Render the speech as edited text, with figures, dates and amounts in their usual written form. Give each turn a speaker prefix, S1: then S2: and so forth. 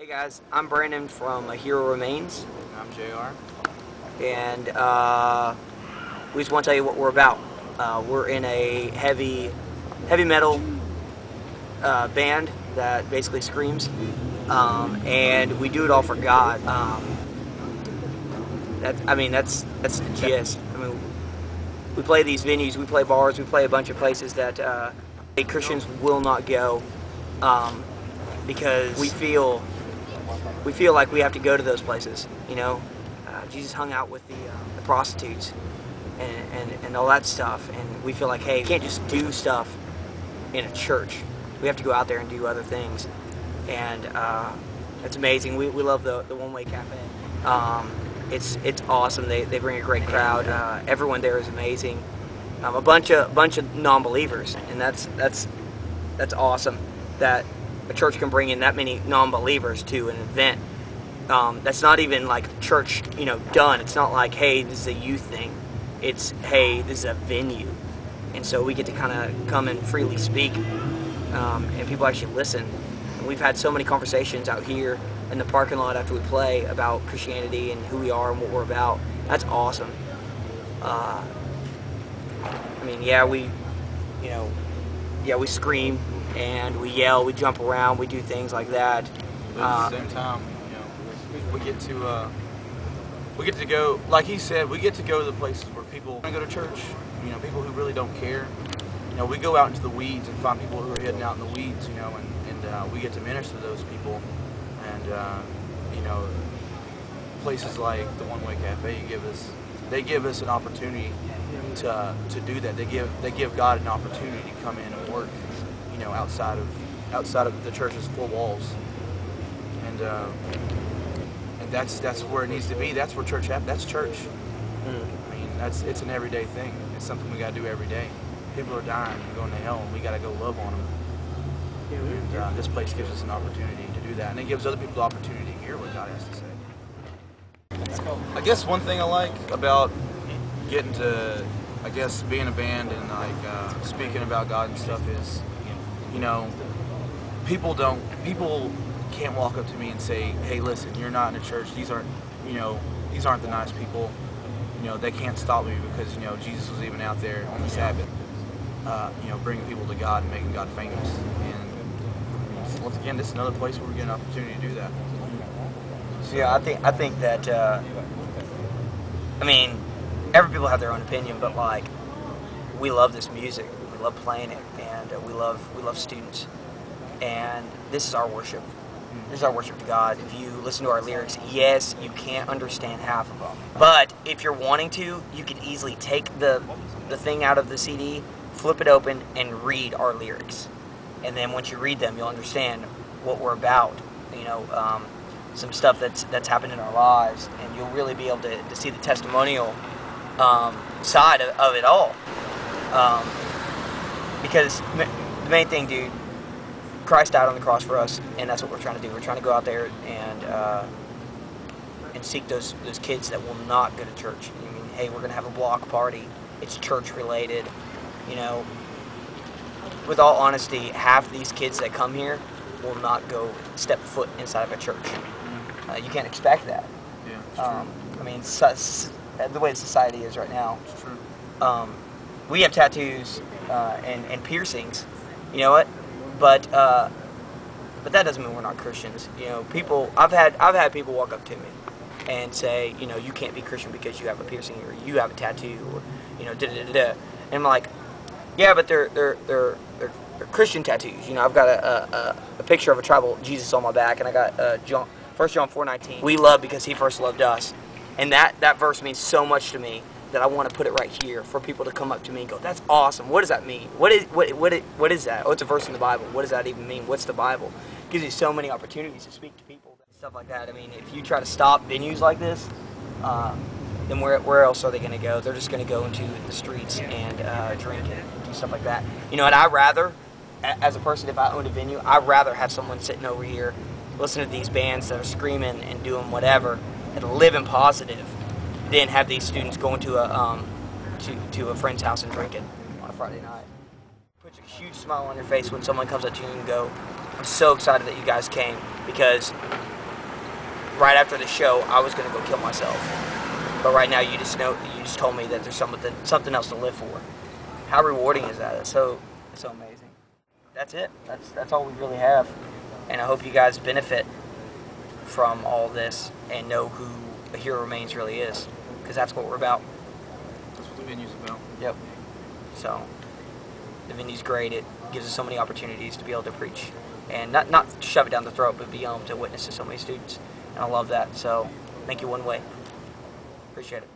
S1: Hey guys, I'm Brandon from A Hero Remains,
S2: I'm JR.
S1: and we just want to tell you what we're about. We're in a heavy metal band that basically screams, and we do it all for God. That's the gist. I mean, we play these venues, we play bars, we play a bunch of places that Christians will not go, because we feel like we have to go to those places. You know, Jesus hung out with the prostitutes and all that stuff, and we feel like, hey, we can't just do stuff in a church. We have to go out there and do other things, and it's amazing. We love the One Way Cafe. It's awesome. They bring a great crowd. Everyone there is amazing. A bunch of non-believers, and that's awesome that a church can bring in that many non-believers to an event. That's not even like church, done. It's not like, hey, this is a youth thing. It's, hey, this is a venue, and so we get to kind of come and freely speak, and people actually listen. And we've had so many conversations out here in the parking lot after we play about Christianity and who we are and what we're about. That's awesome. We scream and we yell, we jump around, we do things like that.
S2: But at the same time, we get to go, like he said, we get to go to the places where people want to go to church. People who really don't care. We go out into the weeds and find people who are hidden out in the weeds. And we get to minister to those people. And places like the One Way Cafe they give us an opportunity to do that. They give God an opportunity to come in and work, outside of the church's four walls. And that's where it needs to be. That's where church happens. That's church. I mean, it's an everyday thing. It's something we got to do every day. People are dying and going to hell, and we got to go love on them. And this place gives us an opportunity to do that, and it gives other people the opportunity to hear what God has to say. I guess one thing I like about getting to, being a band and speaking about God and stuff is, people can't walk up to me and say, hey, listen, you're not in a church. These aren't the nice people. They can't stop me because, Jesus was even out there on the Sabbath, bringing people to God and making God famous. And once again, this is another place where we get an opportunity to do that.
S1: So yeah, I think that every people have their own opinion, but like, we love this music, we love playing it, and we love students, and this is our worship. This is our worship to God. If you listen to our lyrics, yes, you can't understand half of them, but if you're wanting to, you can easily take the thing out of the CD, flip it open, and read our lyrics, and then once you read them, you'll understand what we're about. Some stuff that's happened in our lives, and you'll really be able to see the testimonial side of it all. Because the main thing, dude, Christ died on the cross for us, and that's what we're trying to do. We're trying to go out there and seek those kids that will not go to church. Hey, we're gonna have a block party. It's church related. With all honesty, half these kids that come here will not go step foot inside of a church. You can't expect that.
S2: Yeah, it's true.
S1: The way society is right now.
S2: It's true.
S1: We have tattoos and piercings, but that doesn't mean we're not Christians. I've had people walk up to me and say, you can't be Christian because you have a piercing or you have a tattoo, or and I'm like, yeah, but they're Christian tattoos. I've got a picture of a tribal Jesus on my back, and I got 1 John 4:19. We love because He first loved us, and that verse means so much to me that I want to put it right here for people to come up to me and go, "That's awesome. What does that mean? What is that? Oh, it's a verse in the Bible. What does that even mean? What's the Bible?" It gives you so many opportunities to speak to people, stuff like that. If you try to stop venues like this, then where else are they going to go? They're just going to go into the streets and drink and do stuff like that. And I'd rather, as a person, if I owned a venue, I'd rather have someone sitting over here listening to these bands that are screaming and doing whatever and living positive than have these students going to a friend's house and drinking on a Friday night. It puts a huge smile on your face when someone comes up to you and go, "I'm so excited that you guys came," because right after the show, I was going to go kill myself. But right now, you just told me that there's something else to live for. How rewarding is that? It's so amazing. That's it. That's all we really have. And I hope you guys benefit from all this and know who A Hero Remains really is, because that's what we're about.
S2: That's what the venue's about.
S1: Yep. So the venue's great. It gives us so many opportunities to be able to preach and not shove it down the throat, but be able to witness to so many students. And I love that. So thank you, One Way. Appreciate it.